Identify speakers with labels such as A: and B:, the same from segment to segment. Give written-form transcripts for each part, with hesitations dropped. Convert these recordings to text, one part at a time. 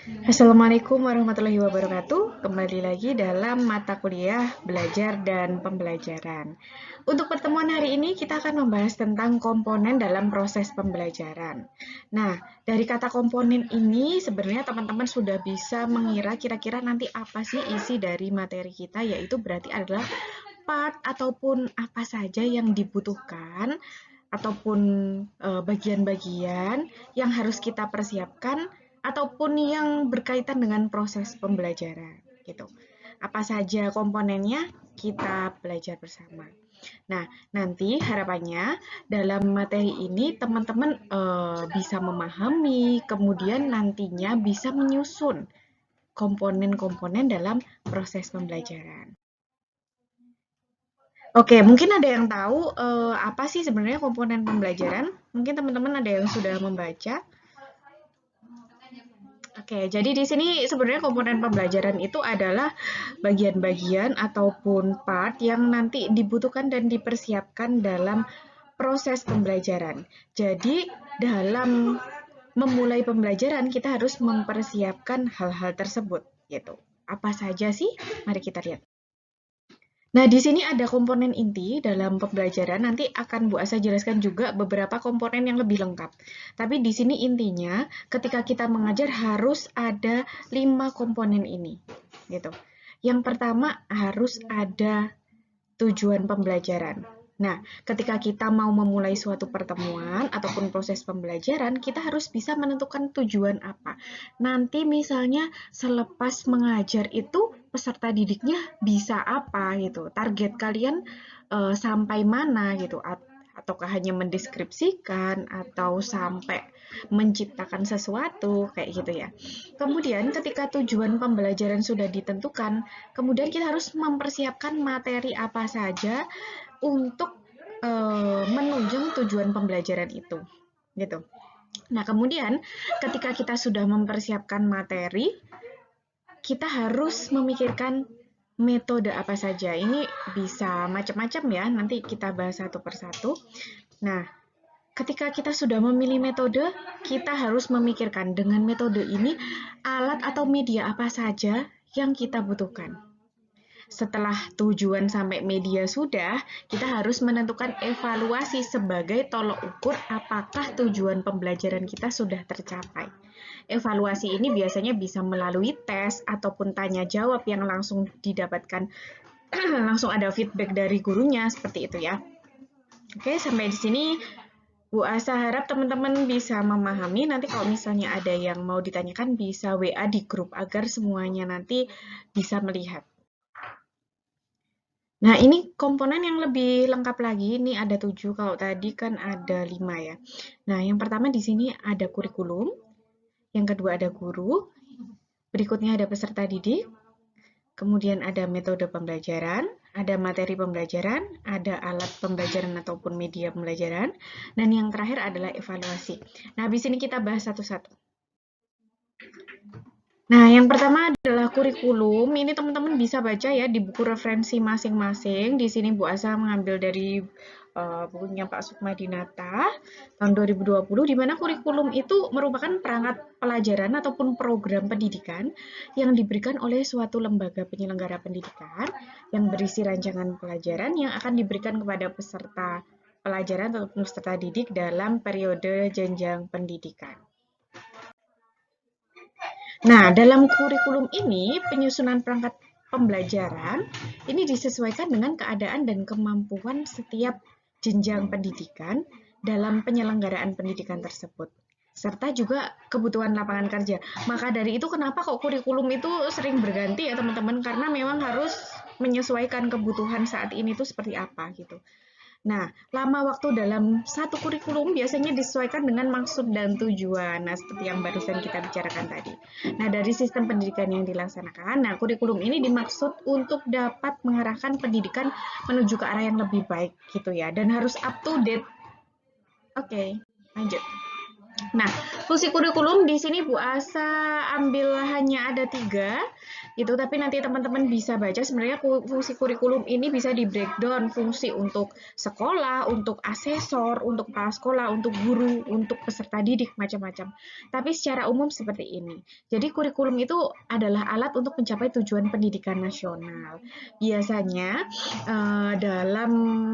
A: Assalamualaikum warahmatullahi wabarakatuh. Kembali lagi dalam mata kuliah belajar dan pembelajaran. Untuk pertemuan hari ini kita akan membahas tentang komponen dalam proses pembelajaran. Nah, dari kata komponen ini sebenarnya teman-teman sudah bisa mengira kira-kira nanti apa sih isi dari materi kita, yaitu berarti adalah part ataupun apa saja yang dibutuhkan ataupun bagian-bagian yang harus kita persiapkan ataupun yang berkaitan dengan proses pembelajaran gitu. Apa saja komponennya kita belajar bersama. Nah, nanti harapannya dalam materi ini teman-teman bisa memahami, kemudian nantinya bisa menyusun komponen-komponen dalam proses pembelajaran. Oke, mungkin ada yang tahu apa sih sebenarnya komponen pembelajaran? Mungkin teman-teman ada yang sudah membaca. Oke, jadi di sini sebenarnya komponen pembelajaran itu adalah bagian-bagian ataupun part yang nanti dibutuhkan dan dipersiapkan dalam proses pembelajaran. Jadi, dalam memulai pembelajaran kita harus mempersiapkan hal-hal tersebut gitu. Apa saja sih? Mari kita lihat. Nah, di sini ada komponen inti dalam pembelajaran. Nanti akan Bu Asa jelaskan juga beberapa komponen yang lebih lengkap. Tapi di sini intinya, ketika kita mengajar harus ada 5 komponen ini. Gitu. Yang pertama harus ada tujuan pembelajaran. Nah, ketika kita mau memulai suatu pertemuan ataupun proses pembelajaran, kita harus bisa menentukan tujuan apa. Nanti misalnya selepas mengajar itu peserta didiknya bisa apa gitu. Target kalian sampai mana gitu. Ataukah hanya mendeskripsikan atau sampai menciptakan sesuatu kayak gitu ya. Kemudian ketika tujuan pembelajaran sudah ditentukan, kemudian kita harus mempersiapkan materi apa saja untuk menunjang tujuan pembelajaran itu gitu. Nah, kemudian ketika kita sudah mempersiapkan materi, kita harus memikirkan metode apa saja. Ini bisa macam-macam ya, nanti kita bahas satu persatu. Nah, ketika kita sudah memilih metode, kita harus memikirkan dengan metode ini alat atau media apa saja yang kita butuhkan. Setelah tujuan sampai media sudah, kita harus menentukan evaluasi sebagai tolok ukur apakah tujuan pembelajaran kita sudah tercapai. Evaluasi ini biasanya bisa melalui tes ataupun tanya jawab yang langsung didapatkan, langsung ada feedback dari gurunya, seperti itu ya. Oke, sampai di sini Bu Asa harap teman-teman bisa memahami. Nanti kalau misalnya ada yang mau ditanyakan bisa WA di grup agar semuanya nanti bisa melihat. Nah, ini komponen yang lebih lengkap lagi. Ini ada 7, kalau tadi kan ada 5 ya. Nah, yang pertama di sini ada kurikulum, yang kedua ada guru, berikutnya ada peserta didik, kemudian ada metode pembelajaran, ada materi pembelajaran, ada alat pembelajaran ataupun media pembelajaran, dan yang terakhir adalah evaluasi. Nah, habis ini kita bahas satu-satu. Nah, yang pertama adalah kurikulum. Ini teman-teman bisa baca ya di buku referensi masing-masing. Di sini Bu Asa mengambil dari bukunya Pak Sukmadinata tahun 2020, di mana kurikulum itu merupakan perangkat pelajaran ataupun program pendidikan yang diberikan oleh suatu lembaga penyelenggara pendidikan yang berisi rancangan pelajaran yang akan diberikan kepada peserta pelajaran atau peserta didik dalam periode jenjang pendidikan. Nah, dalam kurikulum ini, penyusunan perangkat pembelajaran ini disesuaikan dengan keadaan dan kemampuan setiap jenjang pendidikan dalam penyelenggaraan pendidikan tersebut, serta juga kebutuhan lapangan kerja. Maka dari itu kenapa kok kurikulum itu sering berganti ya teman-teman, karena memang harus menyesuaikan kebutuhan saat ini tuh seperti apa gitu. Nah, lama waktu dalam satu kurikulum biasanya disesuaikan dengan maksud dan tujuan. Nah, seperti yang barusan kita bicarakan tadi. Nah, dari sistem pendidikan yang dilaksanakan, nah kurikulum ini dimaksud untuk dapat mengarahkan pendidikan menuju ke arah yang lebih baik gitu ya. Dan harus up to date. Oke, lanjut. Nah, fungsi kurikulum di sini Bu Asa ambil hanya ada 3. Itu tapi nanti teman-teman bisa baca sebenarnya fungsi kurikulum ini bisa di breakdown fungsi untuk sekolah, untuk asesor, untuk kepala sekolah, untuk guru, untuk peserta didik macam-macam. Tapi secara umum seperti ini. Jadi kurikulum itu adalah alat untuk mencapai tujuan pendidikan nasional. Biasanya dalam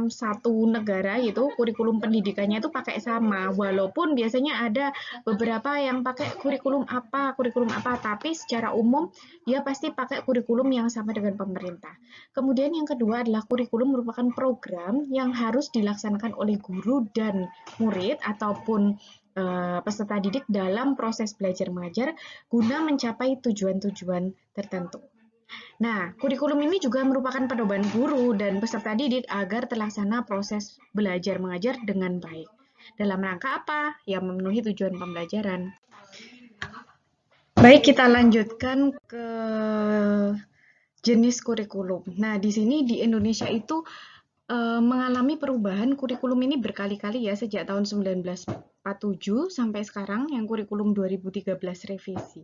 A: satu negara itu kurikulum pendidikannya itu pakai sama, walaupun biasanya ada beberapa yang pakai kurikulum apa, tapi secara umum dia pasti pakai kurikulum yang sama dengan pemerintah. Kemudian yang kedua adalah kurikulum merupakan program yang harus dilaksanakan oleh guru dan murid ataupun peserta didik dalam proses belajar mengajar guna mencapai tujuan-tujuan tertentu. Nah, kurikulum ini juga merupakan pedoman guru dan peserta didik agar terlaksana proses belajar mengajar dengan baik. Dalam rangka apa? Yang memenuhi tujuan pembelajaran. Baik, kita lanjutkan ke jenis kurikulum. Nah, di sini di Indonesia itu mengalami perubahan kurikulum ini berkali-kali ya sejak tahun 1947 sampai sekarang yang kurikulum 2013 revisi.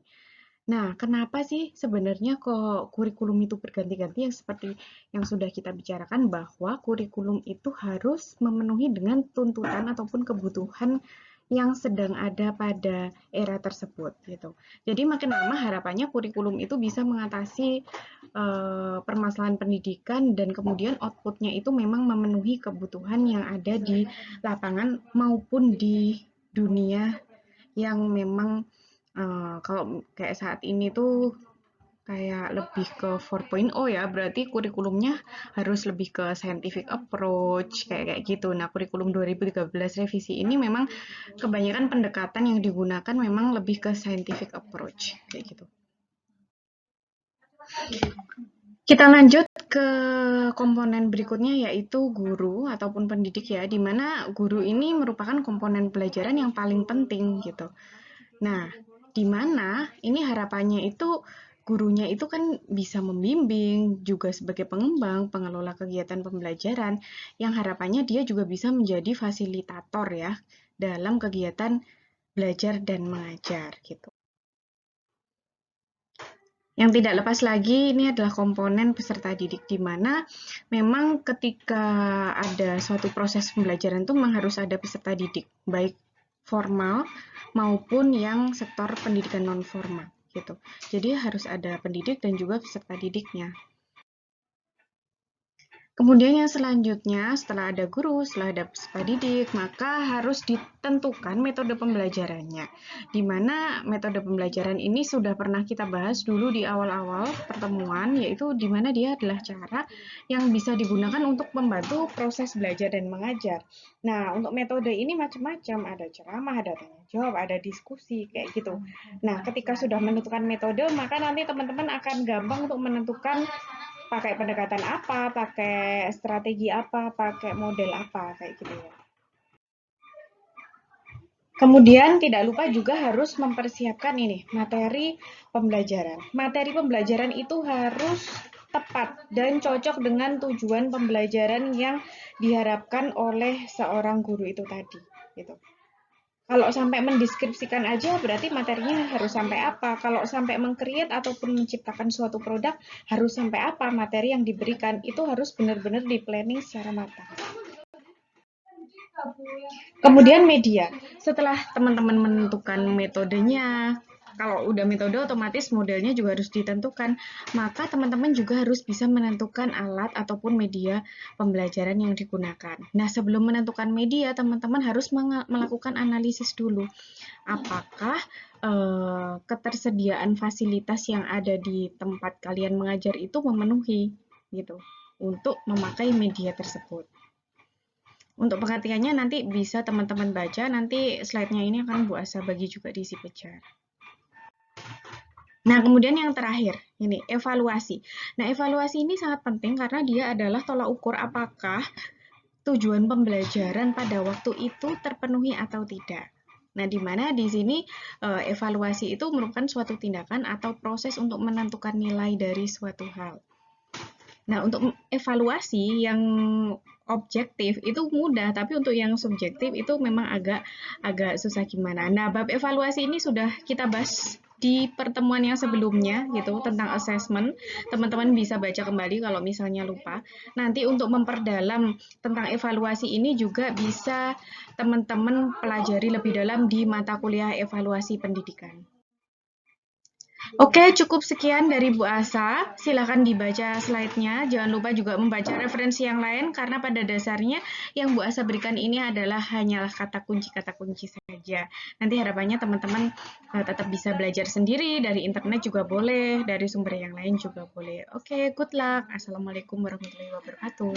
A: Nah, kenapa sih sebenarnya kok kurikulum itu berganti-ganti yang seperti yang sudah kita bicarakan bahwa kurikulum itu harus memenuhi dengan tuntutan ataupun kebutuhan yang sedang ada pada era tersebut gitu. Jadi makin lama harapannya kurikulum itu bisa mengatasi permasalahan pendidikan dan kemudian outputnya itu memang memenuhi kebutuhan yang ada di lapangan maupun di dunia yang memang kalau kayak saat ini tuh kayak lebih ke 4.0 ya, berarti kurikulumnya harus lebih ke scientific approach kayak gitu. Nah, kurikulum 2013 revisi ini memang kebanyakan pendekatan yang digunakan memang lebih ke scientific approach kayak gitu. Kita lanjut ke komponen berikutnya yaitu guru ataupun pendidik ya, di mana guru ini merupakan komponen pelajaran yang paling penting gitu. Nah, di mana ini harapannya itu gurunya itu kan bisa membimbing juga sebagai pengembang, pengelola kegiatan pembelajaran yang harapannya dia juga bisa menjadi fasilitator ya dalam kegiatan belajar dan mengajar gitu. Yang tidak lepas lagi ini adalah komponen peserta didik di mana memang ketika ada suatu proses pembelajaran itu memang harus ada peserta didik, baik formal maupun yang sektor pendidikan non formal gitu. Jadi harus ada pendidik dan juga peserta didiknya. Kemudian yang selanjutnya, setelah ada guru, setelah ada peserta didik, maka harus ditentukan metode pembelajarannya. Di mana metode pembelajaran ini sudah pernah kita bahas dulu di awal-awal pertemuan, yaitu di mana dia adalah cara yang bisa digunakan untuk membantu proses belajar dan mengajar. Nah, untuk metode ini macam-macam, ada ceramah, ada tanya jawab, ada diskusi, kayak gitu. Nah, ketika sudah menentukan metode, maka nanti teman-teman akan gampang untuk menentukan pakai pendekatan apa, pakai strategi apa, pakai model apa, kayak gitu ya. Kemudian tidak lupa juga harus mempersiapkan ini, materi pembelajaran. Materi pembelajaran itu harus tepat dan cocok dengan tujuan pembelajaran yang diharapkan oleh seorang guru itu tadi, gitu. Kalau sampai mendeskripsikan aja berarti materinya harus sampai apa. Kalau sampai meng-create ataupun menciptakan suatu produk harus sampai apa materi yang diberikan. Itu harus benar-benar di-planning secara matang. Kemudian media. Setelah teman-teman menentukan metodenya, kalau udah metode otomatis modelnya juga harus ditentukan, maka teman-teman juga harus bisa menentukan alat ataupun media pembelajaran yang digunakan. Nah, sebelum menentukan media, teman-teman harus melakukan analisis dulu. Apakah ketersediaan fasilitas yang ada di tempat kalian mengajar itu memenuhi gitu untuk memakai media tersebut. Untuk pengertiannya nanti bisa teman-teman baca, nanti slide-nya ini akan Bu Asa bagi juga di si pejar. Nah, kemudian yang terakhir, ini evaluasi. Nah, evaluasi ini sangat penting karena dia adalah tolak ukur apakah tujuan pembelajaran pada waktu itu terpenuhi atau tidak. Nah, di mana di sini evaluasi itu merupakan suatu tindakan atau proses untuk menentukan nilai dari suatu hal. Nah, untuk evaluasi yang objektif itu mudah, tapi untuk yang subjektif itu memang agak susah gimana. Nah, bab evaluasi ini sudah kita bahas di pertemuan yang sebelumnya gitu tentang assessment. Teman-teman bisa baca kembali kalau misalnya lupa. Nanti untuk memperdalam tentang evaluasi ini juga bisa teman-teman pelajari lebih dalam di mata kuliah evaluasi pendidikan. Oke, cukup sekian dari Bu Asa. Silakan dibaca slide-nya. Jangan lupa juga membaca referensi yang lain karena pada dasarnya yang Bu Asa berikan ini adalah hanyalah kata kunci saja. Nanti harapannya teman-teman tetap bisa belajar sendiri dari internet juga boleh, dari sumber yang lain juga boleh. Oke, good luck. Assalamualaikum warahmatullahi wabarakatuh.